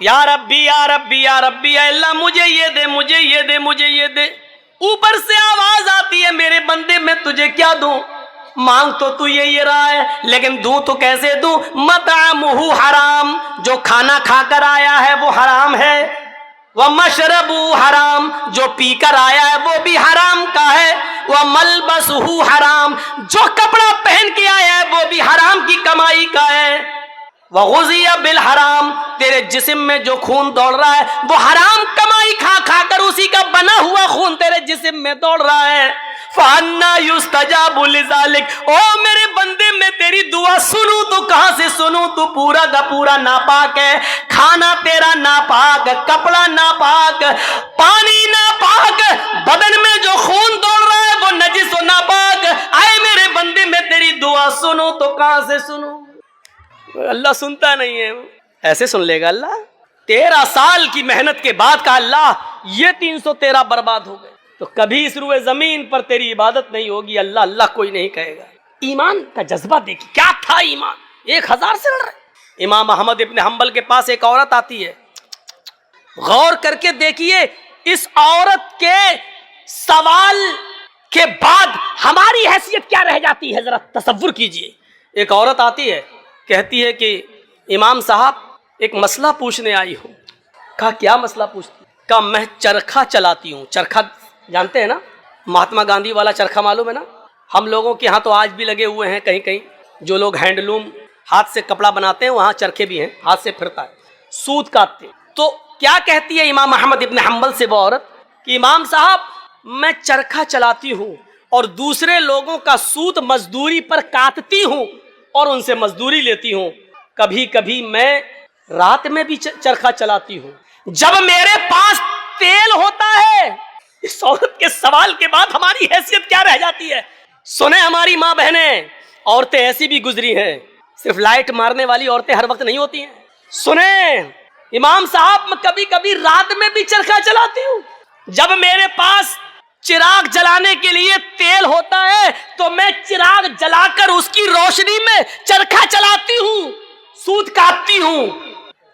یا ربی یا ربی یا ربی، اے اللہ مجھے یہ دے، مجھے یہ دے، مجھے یہ دے۔ اوپر سے آواز آتی ہے میرے بندے میں تجھے کیا دوں؟ مانگ تو یہ رہا ہے، لیکن دوں تو کیسے دوں؟ مطعمہ حرام، جو کھانا کھا کر آیا ہے وہ حرام ہے، ومشربہ حرام، جو پی کر آیا ہے وہ بھی حرام کا ہے، وملبسہ حرام، جو کپڑا پہن کے آیا ہے وہ بھی حرام کی کمائی کا ہے، وغذی بالحرام، تیرے جسم میں جو خون دوڑ رہا ہے وہ حرام کمائی کھا کھا کر اسی کا بنا ہوا خون تیرے جسم میں دوڑ رہا ہے۔ فَأَنَّا يُسْتَجَابُ لِذَلِكَ، او میرے بندے میں تیری دعا سنوں تو کہاں سے سنوں؟ تو پورا کا پورا ناپاک ہے، کھانا تیرا ناپاک، کپڑا ناپاک، پانی ناپاک، بدن میں جو خون دوڑ رہا ہے وہ نجس و ناپاک، آئے میرے بندے میں تیری دعا سنوں تو کہاں سے سنوں؟ اللہ سنتا نہیں ہے، ایسے سن لے گا اللہ؟ 13 سال کی محنت کے بعد کہا اللہ یہ 313 برباد ہو گئے، تو کبھی اس روئے زمین پر تیری عبادت نہیں ہوگی، اللہ اللہ کوئی نہیں کہے گا۔ ایمان کا جذبہ دیکھی، کیا تھا ایمان، 1000 سے لڑ رہے۔ امام احمد ابن حنبل کے پاس ایک عورت آتی ہے، غور کر کے دیکھیے اس عورت کے سوال کے بعد ہماری حیثیت کیا رہ جاتی ہے، ذرا تصور کیجئے۔ ایک عورت آتی ہے، کہتی ہے کہ امام صاحب ایک مسئلہ پوچھنے آئی ہوں۔ کہا کیا مسئلہ پوچھتی؟ کہا میں چرخہ چلاتی ہوں۔ چرخہ جانتے ہیں نا، مہاتما گاندھی والا چرخہ معلوم ہے نا؟ ہم لوگوں کے ہاں تو آج بھی لگے ہوئے ہیں، کہیں کہیں جو لوگ ہینڈلوم ہاتھ سے کپڑا بناتے ہیں وہاں چرخے بھی ہیں، ہاتھ سے پھرتا ہے، سوت کاٹتے ہیں۔ تو کیا کہتی ہے امام احمد ابن حنبل سے وہ عورت کہ امام صاحب میں چرخہ چلاتی ہوں اور دوسرے لوگوں کا سوت مزدوری پر کاٹتی ہوں اور ان سے مزدوری لیتی ہوں، کبھی کبھی میں رات میں بھی چرخہ چلاتی ہوں جب میرے پاس تیل ہوتا ہے۔ اس عورت کے سوال کے بعد ہماری حیثیت کیا رہ جاتی ہے؟ سنیں ہماری ماں بہنیں، عورتیں ایسی بھی گزری ہیں، صرف لائٹ مارنے والی عورتیں ہر وقت نہیں ہوتی ہیں۔ سنیں امام صاحب میں کبھی کبھی رات میں بھی چرخہ چلاتی ہوں، جب میرے پاس چراغ جلانے کے لیے تیل ہوتا ہے تو میں چراغ جلا کر اس کی روشنی میں چرخہ چلاتی ہوں، سود کاٹتی ہوں۔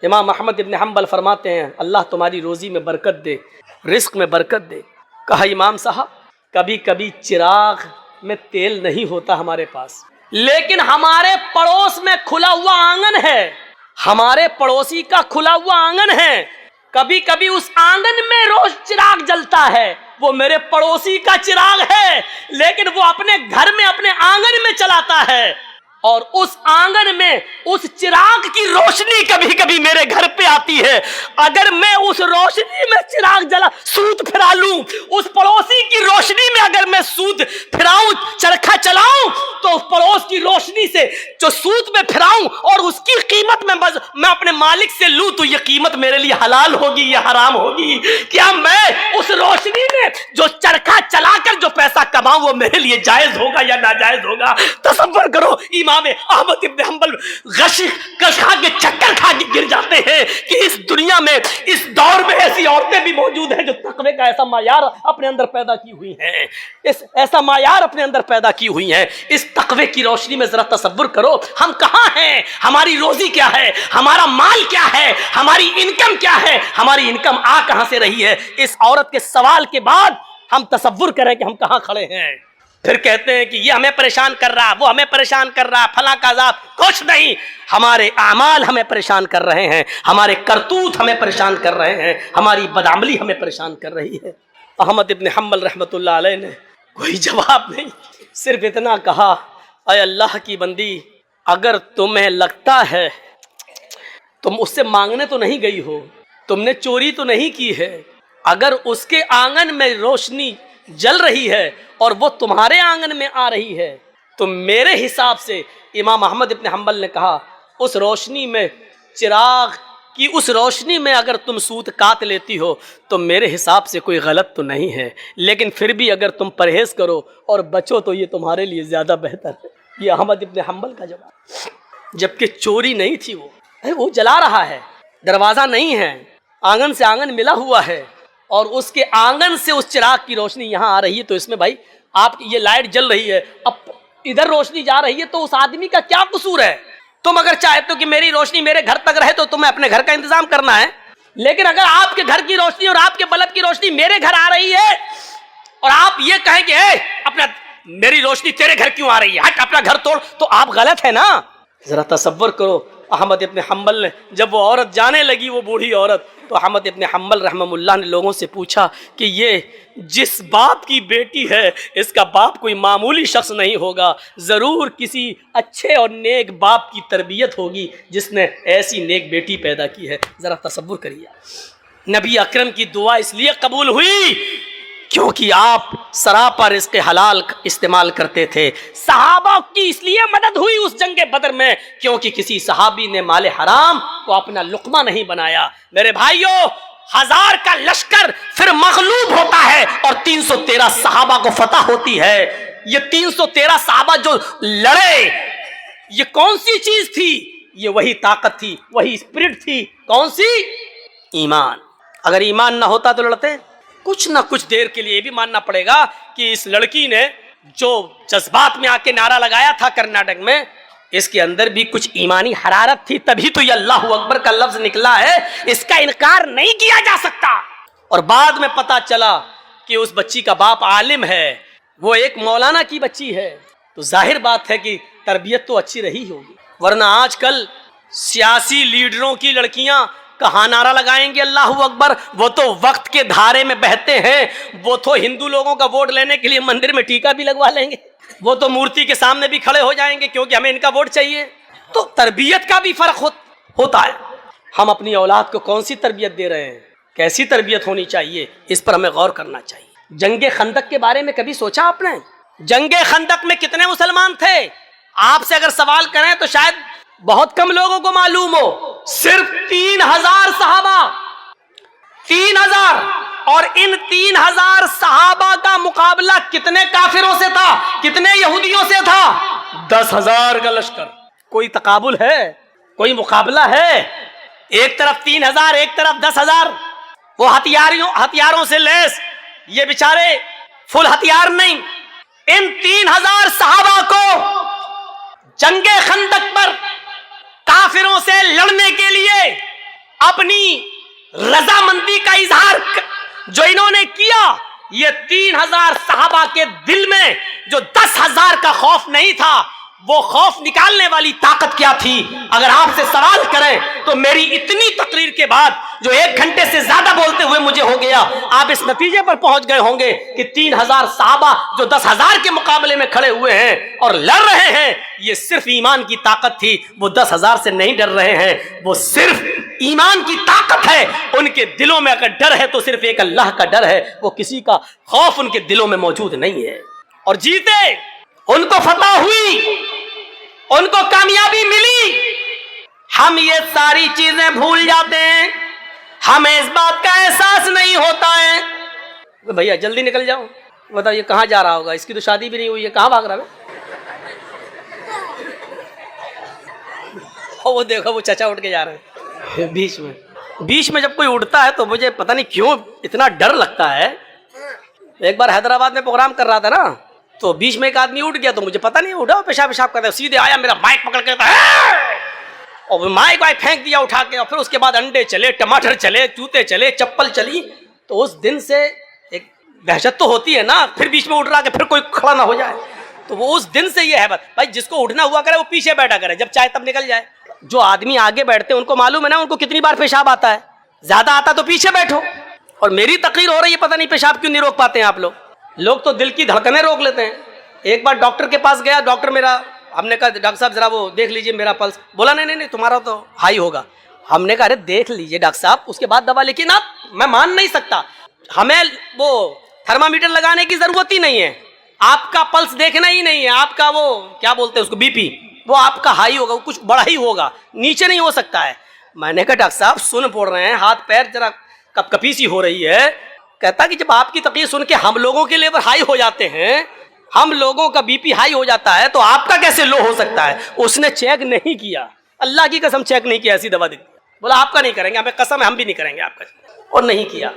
امام احمد ابن حنبل فرماتے ہیں اللہ تمہاری روزی میں برکت دے، رزق میں برکت دے۔ کہا امام صاحب کبھی کبھی چراغ میں تیل نہیں ہوتا ہمارے پاس، لیکن ہمارے پڑوس میں کھلا ہوا آنگن ہے، ہمارے پڑوسی کا کھلا ہوا آنگن ہے، کبھی کبھی اس آنگن میں روز چراغ جلتا ہے، وہ میرے پڑوسی کا چراغ ہے لیکن وہ اپنے گھر میں اپنے آنگن میں چلاتا ہے، اور اس آنگن میں اس چراغ کی روشنی کبھی کبھی میرے گھر پہ آتی ہے۔ اگر میں اس روشنی میں چراغ جلا سوت پھرا لوں، اس پڑوسی کی روشنی میں اگر میں سوت پھراؤں، چرخہ چلاؤں، تو اس پڑوس کی روشنی سے جو سوت میں پھراؤں اور اس کی قیمت میں اپنے مالک سے لوں تو یہ قیمت میرے لیے حلال ہوگی یا حرام ہوگی؟ کیا میں اس روشنی میں جو چرخہ چلا کر جو پیسہ کماؤں وہ میرے لیے جائز ہوگا یا ناجائز ہوگا؟ تصور کرو امام احمد ابن حنبل غش کھا کے چکر کھا کے گر جاتے ہیں کہ اس دنیا میں اس دور میں ایسی عورتیں بھی موجود ہیں جو تقوی کا ایسا معیار اپنے اندر پیدا کی ہوئی ہیں، ایسا معیار اپنے اندر پیدا کی ہوئی ہیں۔ اس تقوی کی روشنی میں ذرا تصور کرو ہم کہاں ہیں، ہماری روزی کیا ہے، ہمارا مال کیا ہے، ہماری انکم کیا ہے، ہماری انکم آ کہاں سے رہی ہے۔ اس عورت کے سوال کے بعد ہم تصور کریں کہ ہم کہاں کھڑے ہیں۔ پھر کہتے ہیں کہ یہ ہمیں پریشان کر رہا، وہ ہمیں پریشان کر رہا، فلاں کا عذاب، کچھ نہیں، ہمارے اعمال ہمیں پریشان کر رہے ہیں، ہمارے کرتوت ہمیں پریشان کر رہے ہیں، ہماری بدعملی ہمیں پریشان کر رہی ہے۔ احمد ابن حنبل رحمۃ اللہ علیہ نے کوئی جواب نہیں، صرف اتنا کہا اے اللہ کی بندی اگر تمہیں لگتا ہے تم اس سے مانگنے تو نہیں گئی ہو، تم نے چوری تو نہیں کی ہے، اگر اس کے آنگن میں روشنی جل رہی ہے اور وہ تمہارے آنگن میں آ رہی ہے تو میرے حساب سے، امام احمد ابن حنبل نے کہا، اس روشنی میں چراغ کی اس روشنی میں اگر تم سوت کاٹ لیتی ہو تو میرے حساب سے کوئی غلط تو نہیں ہے، لیکن پھر بھی اگر تم پرہیز کرو اور بچو تو یہ تمہارے لیے زیادہ بہتر ہے۔ یہ احمد ابن حنبل کا جواب، جبکہ چوری نہیں تھی، وہ جلا رہا ہے، دروازہ نہیں ہے، آنگن سے آنگن ملا ہوا ہے اور اس کے آنگن سے اس چراغ کی روشنی یہاں آ رہی ہے، تو اس میں بھائی آپ کی یہ لائٹ جل رہی ہے، اب ادھر روشنی جا رہی ہے تو اس آدمی کا کیا قصور ہے؟ تم اگر چاہتے ہو کہ میری روشنی میرے گھر تک رہے تو تمہیں اپنے گھر کا انتظام کرنا ہے، لیکن اگر آپ کے گھر کی روشنی اور آپ کے بلب کی روشنی میرے گھر آ رہی ہے اور آپ یہ کہیں کہ اپنا میری روشنی تیرے گھر کیوں آ رہی ہے, ہٹ اپنا گھر توڑ, تو آپ غلط ہے نا. ذرا تصور کرو, احمد ابن حنبل نے جب وہ عورت جانے لگی, وہ بوڑھی عورت, تو احمد ابن حنبل رحمہ اللہ نے لوگوں سے پوچھا کہ یہ جس باپ کی بیٹی ہے اس کا باپ کوئی معمولی شخص نہیں ہوگا, ضرور کسی اچھے اور نیک باپ کی تربیت ہوگی جس نے ایسی نیک بیٹی پیدا کی ہے. ذرا تصور کریے, نبی اکرم کی دعا اس لیے قبول ہوئی کیونکہ آپ سراپا رزق حلال استعمال کرتے تھے. صحابہ کی اس لیے مدد ہوئی اس جنگ بدر میں کیونکہ کسی صحابی نے مال حرام کو اپنا لقمہ نہیں بنایا. میرے بھائیوں, 1000 کا لشکر پھر مغلوب ہوتا ہے اور 313 صحابہ کو فتح ہوتی ہے. یہ 313 صحابہ جو لڑے, یہ کون سی چیز تھی؟ یہ وہی طاقت تھی, وہی اسپرٹ تھی. کون سی؟ ایمان. اگر ایمان نہ ہوتا تو لڑتے؟ کچھ نہ کچھ دیر کے لیے بھی ماننا پڑے گا کہ اس لڑکی نے جو جذبات میں آ کے نعرہ لگایا تھا کرناٹک میں, اس کے اندر بھی کچھ ایمانی حرارت تھی, تبھی تو یہ اللہ اکبر کا لفظ نکلا ہے. اس کا انکار نہیں کیا جا سکتا. اور بعد میں پتا چلا کہ اس بچی کا باپ عالم ہے, وہ ایک مولانا کی بچی ہے, تو ظاہر بات ہے کہ تربیت تو اچھی رہی ہوگی. ورنہ آج کل سیاسی لیڈروں کی لڑکیاں کہاں نعرہ لگائیں گے اللہ اکبر؟ وہ تو وقت کے دھارے میں بہتے ہیں. وہ تو ہندو لوگوں کا ووٹ لینے کے لیے مندر میں ٹیکا بھی لگوا لیں گے, وہ تو مورتی کے سامنے بھی کھڑے ہو جائیں گے کیونکہ ہمیں ان کا ووٹ چاہیے. تو تربیت کا بھی فرق ہوتا ہے. ہم اپنی اولاد کو کون سی تربیت دے رہے ہیں, کیسی تربیت ہونی چاہیے, اس پر ہمیں غور کرنا چاہیے. جنگ خندق کے بارے میں کبھی سوچا آپ نے؟ جنگ خندق میں کتنے مسلمان تھے؟ آپ سے اگر سوال کریں تو شاید بہت کم لوگوں کو معلوم ہو. صرف 3000 صحابہ, 3000, اور ان 3000 صحابہ کا مقابلہ کتنے کافروں سے تھا, کتنے یہودیوں سے تھا؟ 10,000 کا لشکر. کوئی تقابل ہے؟ کوئی مقابلہ ہے؟ ایک طرف 3000, ایک طرف 10,000. وہ ہتھیاروں سے لیس, یہ بیچارے فل ہتھیار نہیں. ان 3000 صحابہ کو جنگ خندق پر کافروں سے لڑنے کے لیے اپنی رضامندی کا اظہار جو انہوں نے کیا, یہ 3000 صحابہ کے دل میں جو 10,000 کا خوف نہیں تھا, وہ خوف نکالنے والی طاقت کیا تھی؟ اگر آپ سے سوال کریں تو میری اتنی تقریر کے بعد جو 1 گھنٹے سے زیادہ بولتے ہوئے مجھے ہو گیا, آپ اس نتیجے پر پہنچ گئے ہوں گے کہ 3000 صحابہ جو 10,000 کے مقابلے میں کھڑے ہوئے ہیں اور لڑ رہے ہیں, یہ صرف ایمان کی طاقت تھی. وہ 10,000 سے نہیں ڈر رہے ہیں, وہ صرف ایمان کی طاقت ہے. ان کے دلوں میں اگر ڈر ہے تو صرف ایک اللہ کا ڈر ہے, وہ کسی کا خوف ان کے دلوں میں موجود نہیں ہے. اور جیتے, ان کو فتح ہوئی, ان کو کامیابی ملی. ہم یہ ساری چیزیں بھول جاتے ہیں, ہمیں اس بات کا احساس نہیں ہوتا ہے. بھیا جلدی نکل جاؤ, بتاؤ یہ کہاں جا رہا ہوگا, اس کی تو شادی بھی نہیں ہوئی ہے, کہاں بھاگ رہا ہے؟ وہ دیکھو وہ چچا اٹھ کے جا رہے ہیں. بیچ میں جب کوئی اٹھتا ہے تو مجھے پتہ نہیں کیوں اتنا ڈر لگتا ہے. ایک بار حیدرآباد میں پروگرام کر رہا تھا نا, تو بیچ میں ایک آدمی اٹھ گیا, تو مجھے پتہ نہیں, اٹھا پیشاب کرتا ہے, سیدھے آیا میرا مائک پکڑ کے اور مائک پھینک دیا اٹھا کے. اور پھر اس کے بعد انڈے چلے, ٹماٹر چلے, جوتے چلے, چپل چلی. تو اس دن سے ایک دہشت تو ہوتی ہے نا, پھر بیچ میں اٹھ رہا کہ پھر کوئی کھڑا نہ ہو جائے. تو وہ اس دن سے یہ ہے بات بھائی, جس کو اٹھنا ہوا کرے وہ پیچھے بیٹھا کرے, جب چاہے تب نکل جائے. جو آدمی آگے بیٹھتے ہیں ان کو معلوم ہے نا ان کو کتنی بار پیشاب آتا ہے, زیادہ آتا تو پیچھے بیٹھو. اور میری تقریر ہو رہی ہے, پتہ نہیں پیشاب کیوں نہیں روک پاتے ہیں آپ لوگ. لوگ تو دل کی دھڑکنیں روک لیتے ہیں. ایک بار ڈاکٹر کے پاس گیا, ڈاکٹر میرا, ہم نے کہا ڈاکٹر صاحب ذرا وہ دیکھ لیجئے میرا پلس. بولا نہیں تمہارا تو ہائی ہوگا. ہم نے کہا ارے دیکھ لیجئے ڈاکٹر صاحب, اس کے بعد دوا. لیکن آپ, میں مان نہیں سکتا, ہمیں وہ تھرمامیٹر لگانے کی ضرورت ہی نہیں ہے, آپ کا پلس دیکھنا ہی نہیں ہے, آپ کا وہ کیا بولتے ہیں اس کو, بی پی, وہ آپ کا ہائی ہوگا, وہ کچھ بڑا ہی ہوگا, نیچے نہیں ہو سکتا ہے. میں نے کہا ڈاکٹر صاحب سن پڑ رہے ہیں, ہاتھ پیر ذرا کپ کپی سی ہو رہی ہے. کہتا کہ جب آپ کی تقریر سن کے ہم لوگوں کے لیول ہائی ہو جاتے ہیں, ہم لوگوں کا بی پی ہائی ہو جاتا ہے, تو آپ کا کیسے لو ہو سکتا ہے؟ اس نے چیک نہیں کیا, اللہ کی قسم چیک نہیں کیا, ایسی دوا دی. بولا آپ کا نہیں کریں گے, ہمیں قسم ہے ہم بھی نہیں کریں گے آپ کا, اور نہیں کیا.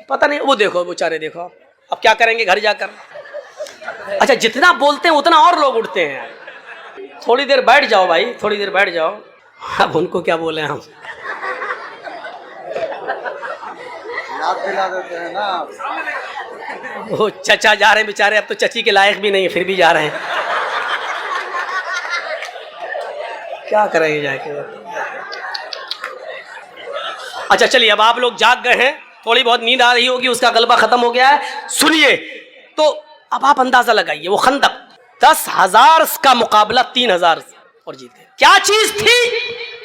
پتہ نہیں, وہ دیکھو بیچارے, دیکھو اب کیا کریں گے گھر جا کر. اچھا جتنا بولتے ہیں اتنا اور لوگ اٹھتے ہیں. تھوڑی دیر بیٹھ جاؤ بھائی, تھوڑی دیر بیٹھ جاؤ. اب ان کو کیا بولیں ہم. ہاتھ پلا دیتے ہیں نا. وہ چچا جا رہے ہیں بیچارے, اب تو چچی کے لائق بھی نہیں ہے, پھر بھی جا رہے ہیں. کیا کریں گے جا کے. اچھا چلیے, اب آپ لوگ جاگ گئے ہیں, تھوڑی بہت نیند آ رہی ہوگی, اس کا غلبہ ختم ہو گیا ہے. سنیے تو اب آپ اندازہ لگائیے, وہ خندق 10,000 کا مقابلہ 3,000 اور جیتے. کیا چیز تھی؟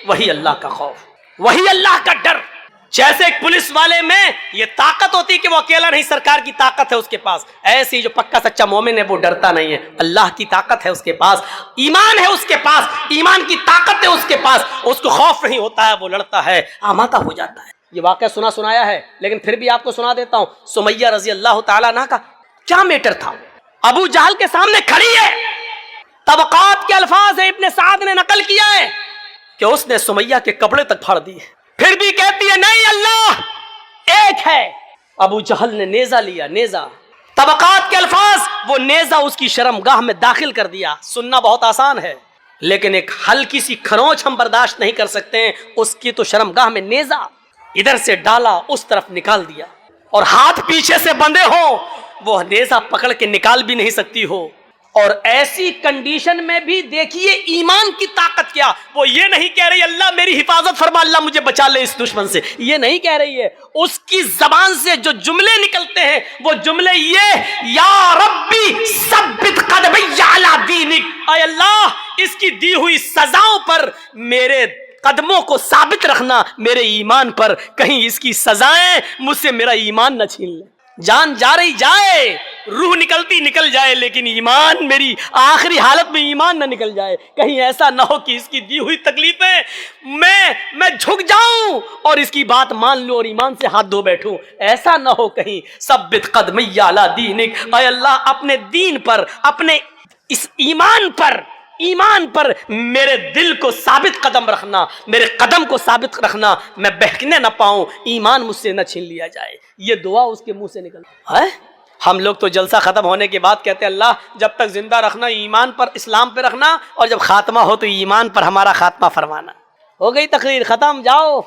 وہی اللہ کا خوف, وہی اللہ کا ڈر. جیسے ایک پولیس والے میں یہ طاقت ہوتی کہ وہ اکیلا نہیں, سرکار کی طاقت ہے اس کے پاس, ایسی جو پکا سچا مومن ہے وہ ڈرتا نہیں ہے. اللہ کی طاقت ہے اس کے پاس, ایمان ہے اس کے پاس, ایمان کی طاقت ہے اس کے پاس, اس کو خوف نہیں ہوتا ہے, وہ لڑتا ہے, آمادہ ہو جاتا ہے. یہ واقعہ سنایا ہے, لیکن پھر بھی آپ کو سنا دیتا ہوں. سمیہ رضی اللہ تعالیٰ عنہ کا کیا میٹر تھا. ابو جہل کے سامنے کھڑی ہے, طبقات کے الفاظ ہیں, ابن سعد نے نقل کیا ہے کہ اس نے سمیہ کے کپڑے تک پھاڑ دیے, پھر بھی کہتی ہے نہیں اللہ ایک ہے. ابو جہل نے نیزہ لیا, نیزہ, طبقات کے الفاظ, وہ نیزہ اس کی شرمگاہ میں داخل کر دیا. سننا بہت آسان ہے, لیکن ایک ہلکی سی کھروچ ہم برداشت نہیں کر سکتے ہیں. اس کی تو شرمگاہ میں نیزہ ادھر سے ڈالا, اس طرف نکال دیا, اور ہاتھ پیچھے سے بندھے ہو, وہ نیزہ پکڑ کے نکال بھی نہیں سکتی ہو. اور ایسی کنڈیشن میں بھی دیکھیے ایمان کی طاقت کیا. وہ یہ نہیں کہہ رہی اللہ میری حفاظت فرما, اللہ مجھے بچا لے اس دشمن سے, یہ نہیں کہہ رہی ہے. اس کی زبان سے جو جملے نکلتے ہیں وہ جملے یہ, یا ربی ثبت قدمی علی دینک, اے اللہ اس کی دی ہوئی سزاؤں پر میرے قدموں کو ثابت رکھنا, میرے ایمان پر, کہیں اس کی سزائیں مجھ سے میرا ایمان نہ چھین لیں. جان جا رہی جائے, روح نکلتی نکل جائے, لیکن ایمان, میری آخری حالت میں ایمان نہ نکل جائے. کہیں ایسا نہ ہو کہ اس کی دی ہوئی تکلیفیں میں جھک جاؤں اور اس کی بات مان لوں اور ایمان سے ہاتھ دھو بیٹھوں. ایسا نہ ہو کہیں. ثبت قدمی علی دینک, اے اللہ اپنے دین پر, اپنے اس ایمان پر میرے دل کو ثابت قدم رکھنا, میرے قدم کو ثابت رکھنا, میں بہکنے نہ پاؤں, ایمان مجھ سے نہ چھین لیا جائے. یہ دعا اس کے منہ سے نکل ہے. ہم لوگ تو جلسہ ختم ہونے کے بعد کہتے ہیں اللہ جب تک زندہ رکھنا ایمان پر, اسلام پہ رکھنا, اور جب خاتمہ ہو تو ایمان پر ہمارا خاتمہ فرمانا. ہو گئی تقریر ختم, جاؤ.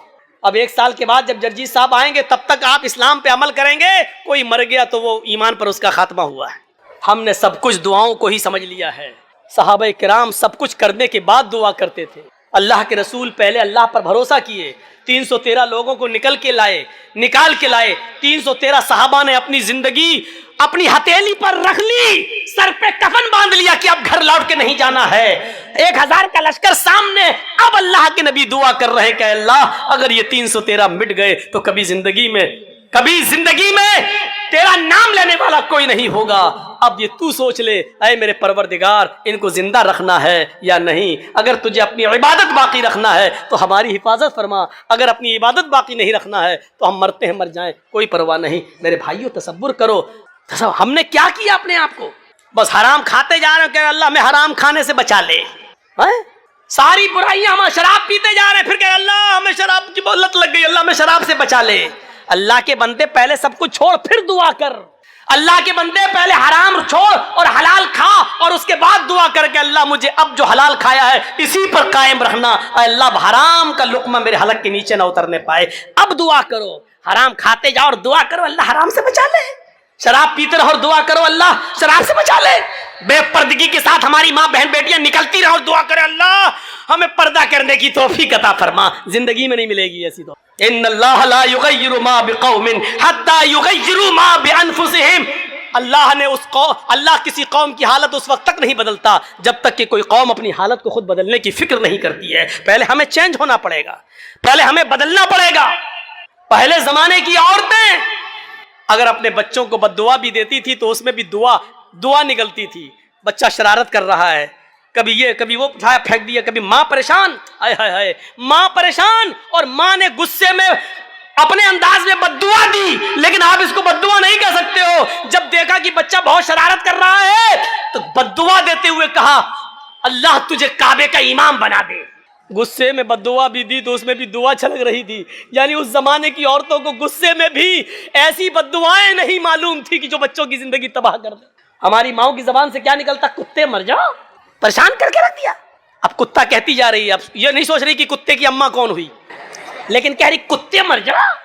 اب 1 سال کے بعد جب جرجیت صاحب آئیں گے تب تک آپ اسلام پہ عمل کریں گے. کوئی مر گیا تو وہ ایمان پر اس کا خاتمہ ہوا ہے. ہم نے سب کچھ دعاؤں کو ہی سمجھ لیا ہے. صحابہ کرام سب کچھ کرنے کے بعد دعا کرتے تھے. اللہ کے رسول پہلے اللہ پر بھروسہ کیے, 313 لوگوں کو نکال کے لائے. 313 صحابہ نے اپنی زندگی اپنی ہتھیلی پر رکھ لی, سر پہ کفن باندھ لیا کہ اب گھر لوٹ کے نہیں جانا ہے. 1000 کا لشکر سامنے, اب اللہ کے نبی دعا کر رہے کہ اللہ اگر یہ 313 مٹ گئے تو کبھی زندگی میں تیرا نام لینے والا کوئی نہیں ہوگا. اب یہ تو سوچ لے اے میرے پروردگار, ان کو زندہ رکھنا ہے یا نہیں. اگر تجھے اپنی عبادت باقی رکھنا ہے تو ہماری حفاظت فرما, اگر اپنی عبادت باقی نہیں رکھنا ہے تو ہم مرتے ہیں مر جائیں, کوئی پرواہ نہیں. میرے بھائیو تصور کرو, ہم نے کیا کیا اپنے آپ کو, بس حرام کھاتے جا رہے ہیں کہ اللہ ہمیں حرام کھانے سے بچا لے. ساری برائیاں, ہم شراب پیتے جا رہے ہیں پھر کہ اللہ ہمیں شراب کی لت لگ گئی, اللہ ہمیں شراب سے بچا لے. اللہ کے بندے پہلے سب کچھ چھوڑ پھر دعا کر. اللہ کے بندے پہلے حرام چھوڑ اور حلال کھا, اور اس کے بعد دعا کر کے اللہ مجھے اب جو حلال کھایا ہے اسی پر قائم رکھنا. اے اللہ حرام کا لقمہ میرے حلق کے نیچے نہ اترنے پائے. اب دعا کرو, حرام کھاتے جاؤ اور دعا کرو اللہ حرام سے بچا لے. شراب پیتے رہو اور دعا کرو اللہ شراب سے بچا لے. بے پردگی کے ساتھ ہماری ماں بہن بیٹیاں نکلتی رہو اور دعا کرے اللہ ہمیں پردہ کرنے کی توفیق عطا فرما. زندگی میں نہیں ملے گی ایسی تو. ان اللہ لا یغیر ما بقوم حتی یغیروا ما بانفسہم. اللہ کسی قوم کی حالت اس وقت تک نہیں بدلتا جب تک کہ کوئی قوم اپنی حالت کو خود بدلنے کی فکر نہیں کرتی ہے. پہلے ہمیں چینج ہونا پڑے گا, پہلے ہمیں بدلنا پڑے گا. پہلے زمانے کی عورتیں اگر اپنے بچوں کو بد دعا بھی دیتی تھی تو اس میں بھی دعا نکلتی تھی. بچہ شرارت کر رہا ہے, کبھی یہ کبھی وہ اٹھایا پھینک دیا, کبھی ماں پریشان, ہائے ہائے ہائے ماں پریشان, اور ماں نے غصے میں اپنے انداز میں بد دعا دی. لیکن آپ اس کو بد دعا نہیں کہہ سکتے ہو. جب دیکھا کہ بچہ بہت شرارت کر رہا ہے تو بد دعا دیتے ہوئے کہا اللہ تجھے کعبے کا امام بنا دے. غصے میں بد دعا بھی دی تو اس میں بھی دعا چھلک رہی تھی. یعنی اس زمانے کی عورتوں کو غصے میں بھی ایسی بد دعائیں نہیں معلوم تھی کہ جو بچوں کی زندگی تباہ کر دے. ہماری ماؤں کی زبان سے کیا نکلتا, کتے مر جاؤ, پریشان کر کے رکھ دیا. اب کتا کہتی جا رہی ہے, اب یہ نہیں سوچ رہی کہ کتے کی اماں کون ہوئی, لیکن کہہ رہی کتے مر جاؤ.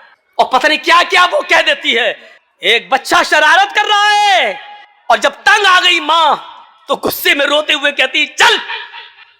اور پتہ نہیں کیا کیا وہ کہہ دیتی ہے. ایک بچہ شرارت کر رہا ہے اور جب تنگ آ گئی ماں تو غصے میں روتے ہوئے کہتی چل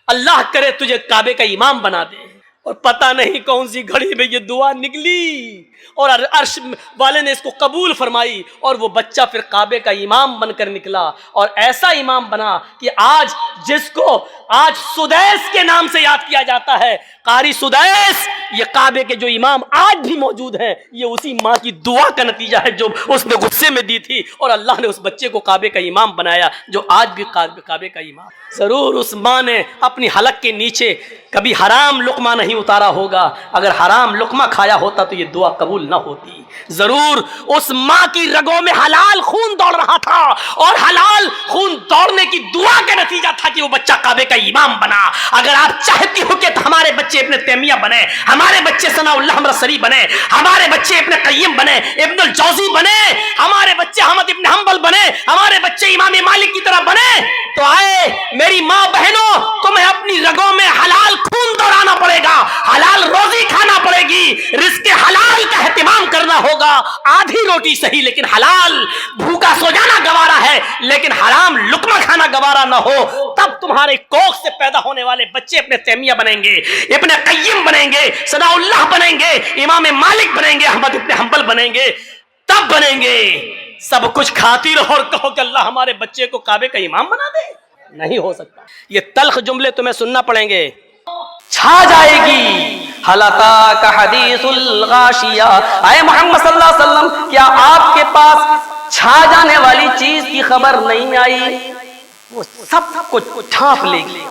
اللہ کرے تجھے کعبے کا امام بنا دے. اور پتہ نہیں کون سی گھڑی میں یہ دعا نکلی اور عرش والے نے اس کو قبول فرمائی اور وہ بچہ پھر کعبے کا امام بن کر نکلا. اور ایسا امام بنا کہ آج جس کو آج سدیس کے نام سے یاد کیا جاتا ہے, قاری سدیس, یہ کعبے کے جو امام آج بھی موجود ہیں یہ اسی ماں کی دعا کا نتیجہ ہے جو اس نے غصے میں دی تھی اور اللہ نے اس بچے کو کعبے کا امام بنایا جو آج بھی کعبے کا امام. ضرور اس ماں نے اپنی حلق کے نیچے کبھی حرام لقمہ نہیں اتارا ہوگا, اگر حرام لقمہ کھایا ہوتا تو یہ دعا قبول نہ ہوتی. ضرور اس ماں کی رگوں میں حلال خون دوڑ رہا تھا اور حلال خون دوڑنے کی دعا کا نتیجہ تھا کہ وہ بچہ کعبے کا امام بنا. اگر آپ چاہتی ہو کہ ہمارے بچے ابن تیمیہ بنے, ہمارے بچے ثناء اللہ امرصری بنے, ہمارے بچے ابن قیم بنے, ابن الجوزی بنے, ہمارے بچے احمد ابن حنبل بنے, ہمارے بچے امام مالک کی طرح بنے, تو آئے میری ماں بہنوں تمہیں اپنی رگوں میں حلال خون دوڑانا پڑے گا, حلال روزی کھانا پڑے گی, رزق حلال کا اہتمام کرنا ہوگا. آدھی روٹی صحیح لیکن حلال, بھوکا سو جانا گوارا ہے لیکن حرام لقمہ کھانا گوارا نہ ہو, تب تمہارے کوکھ سے پیدا ہونے والے بچے ابن تیمیہ بنیں گے, ابن قیم بنیں گے, ثناء اللہ بنیں گے, امام مالک بنیں گے, احمد ابن حنبل بنیں گے, تب بنیں گے. سب کچھ کھاتی رہو اور کہو کہ اللہ ہمارے بچے کو کعبے کا امام بنا دے, نہیں ہو سکتا. یہ تلخ جملے تمہیں سننا پڑیں گے. چھا جائے گی حل اتاک حدیث الغاشیہ, اے محمد صلی اللہ علیہ وسلم کیا آپ کے پاس چھا جانے والی چیز کی خبر نہیں آئی؟ وہ سب کچھ ڈھانپ لے گی,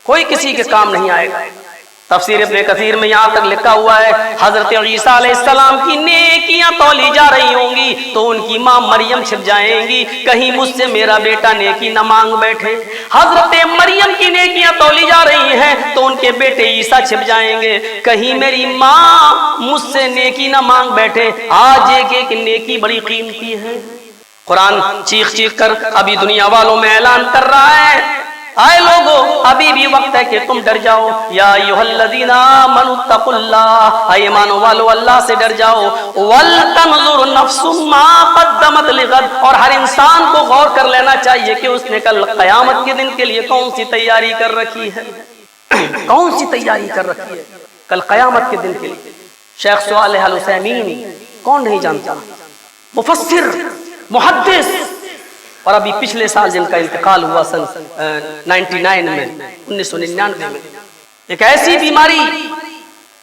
کوئی کسی کے کام نہیں آئے گا. تفسیر ابن کثیر میں یہاں تک لکھا ہوا ہے حضرت عیسیٰ علیہ السلام کی نیکیاں تولی جا رہی ہوں گی تو ان کی ماں مریم چھپ جائیں گی, کہیں مجھ سے میرا بیٹا نیکی نہ مانگ بیٹھے. حضرت مریم کی نیکیاں تولی جا رہی ہیں تو ان کے بیٹے عیسیٰ چھپ جائیں گے, کہیں میری ماں مجھ سے نیکی نہ مانگ بیٹھے. آج ایک نیکی بڑی قیمتی ہے. قرآن چیخ چیخ کر ابھی دنیا والوں میں اعلان کر رہا ہے, آئے لوگو ابھی بھی وقت ہے کہ تم ڈر جاؤ. یا ایھا الذین آمنوا اتقوا اللہ, اے ایمانو والو اللہ سے ڈر جاؤ. ولتنظر نفس ما قدمت لغد, اور ہر انسان کو غور کر لینا چاہیے کہ اس نے کل قیامت کے دن کے لیے کون سی تیاری کر رکھی ہے, کون سی تیاری کر رکھی ہے کل قیامت کے دن کے لیے. شیخ صالح العثیمین کون نہیں جانتا, مفسر, محدث, اور ابھی پچھلے سال جن کا انتقال ہوا سن 99 میں 1999 میں, ایک ایسی بیماری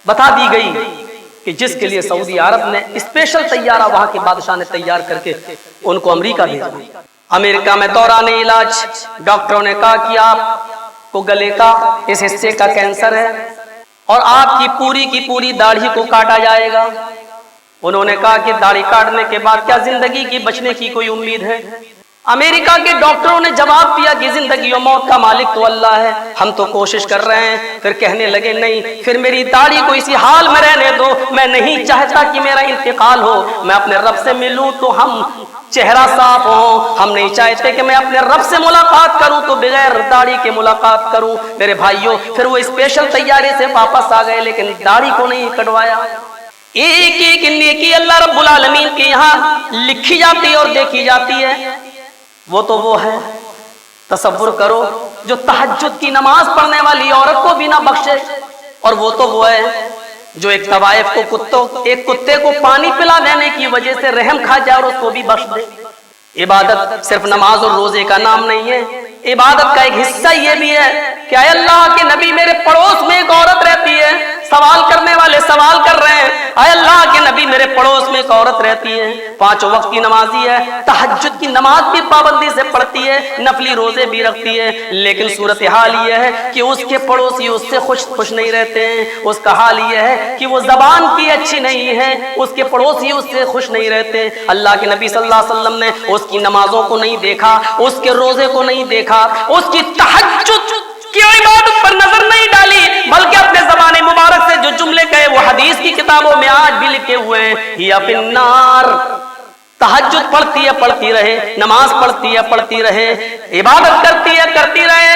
بتا دی گئی کہ جس کے لیے سعودی عرب نے اسپیشل طیارہ وہاں کے بادشاہ نے تیار کر کے ان کو امریکہ بھیجا. امریکہ میں دوران علاج ڈاکٹروں نے کہا کہ آپ کو گلے کا اس حصے کا کینسر ہے اور آپ کی پوری داڑھی کو کاٹا جائے گا. انہوں نے کہا کہ داڑھی کاٹنے کے بعد کیا زندگی کی بچنے کی کوئی امید ہے؟ امریکہ کے ڈاکٹروں نے جواب دیا کہ زندگی و موت کا مالک تو اللہ ہے, ہم تو کوشش کر رہے ہیں. پھر کہنے لگے نہیں, پھر میری داڑھی کو اسی حال میں رہنے دو, میں نہیں چاہتا کہ میرا انتقال ہو, میں اپنے رب سے ملوں تو ہم چہرہ صاف ہو, ہم نہیں چاہتے کہ میں اپنے رب سے ملاقات کروں تو بغیر داڑھی کے ملاقات کروں. میرے بھائیوں پھر وہ اسپیشل طیارے سے واپس آ گئے لیکن داڑھی کو نہیں کٹوایا. ایک ایک نیکی اللہ رب العالمین کے یہاں لکھی جاتی ہے اور دیکھی جاتی ہے. وہ تو وہ ہے, تصور کرو, جو تہجد کی نماز پڑھنے والی عورت کو بھی نہ بخشے, اور وہ تو وہ ہے جو ایک طوائف کو ایک کتے کو پانی پلا دینے کی وجہ سے رحم کھا جائے اور اس کو بھی بخش دے. عبادت صرف نماز اور روزے کا نام نہیں ہے, عبادت کا ایک حصہ یہ بھی ہے کہ اے اللہ کے نبی میرے پڑوس میں ایک عورت رہتی ہے, سوال کرنے والے سوال کر رہے ہیں, اے اللہ کے نبی میرے پڑوس میں ایک عورت رہتی ہے, 5 وقت کی نمازی ہے, تہجد کی نماز بھی پابندی سے پڑھتی ہے, نفلی روزے بھی رکھتی ہے, لیکن صورتحال یہ ہے کہ اس کے پڑوسی اس سے خوش نہیں رہتے ہیں. اس کا حال یہ ہے کہ وہ زبان کی اچھی نہیں ہے, اس کے پڑوسی اس سے خوش نہیں رہتے. اللہ کے نبی صلی اللہ علیہ وسلم نے اس کی نمازوں کو نہیں دیکھا, اس کے روزے کو نہیں دیکھا, اس کی تہجد کی عبادت پر نظر نہیں ڈالی, بلکہ اپنے زبان مبارک سے جو جملے کہے وہ حدیث کی کتابوں میں آج بھی لکھے ہوئے ہیں, یا فی النار. تہجد پڑھتی ہے پڑھتی رہے, نماز پڑھتی ہے پڑھتی رہے, عبادت کرتی ہے کرتی رہے,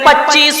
25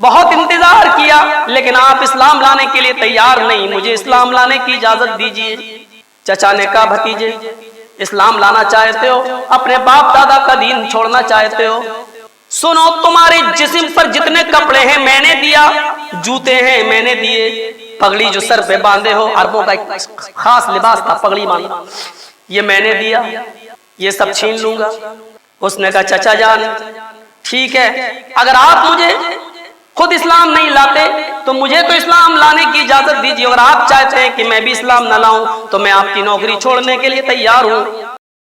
بہت انتظار کیا لیکن آپ اسلام لانے کے لیے تیار نہیں، مجھے اسلام لانے کی اجازت دیجیے۔ چچا نے کہا بھتیجے اسلام لانا چاہتے ہو، اپنے باپ دادا کا دین چھوڑنا چاہتے ہو، سنو تمہارے جسم پر جتنے کپڑے ہیں میں نے دیا، جوتے ہیں میں نے دیے، پگڑی جو سر پہ باندھے ہو، عربوں کا ایک خاص لباس تھا پگڑی باندھنا، یہ میں نے دیا، یہ سب چھین لوں گا۔ اس نے کہا چچا جان ٹھیک ہے، اگر آپ مجھے خود اسلام نہیں لاتے تو مجھے تو اسلام لانے کی اجازت دیجیے، اگر آپ چاہتے ہیں کہ میں بھی اسلام نہ لاؤں تو میں آپ کی نوکری چھوڑنے کے لیے تیار ہوں۔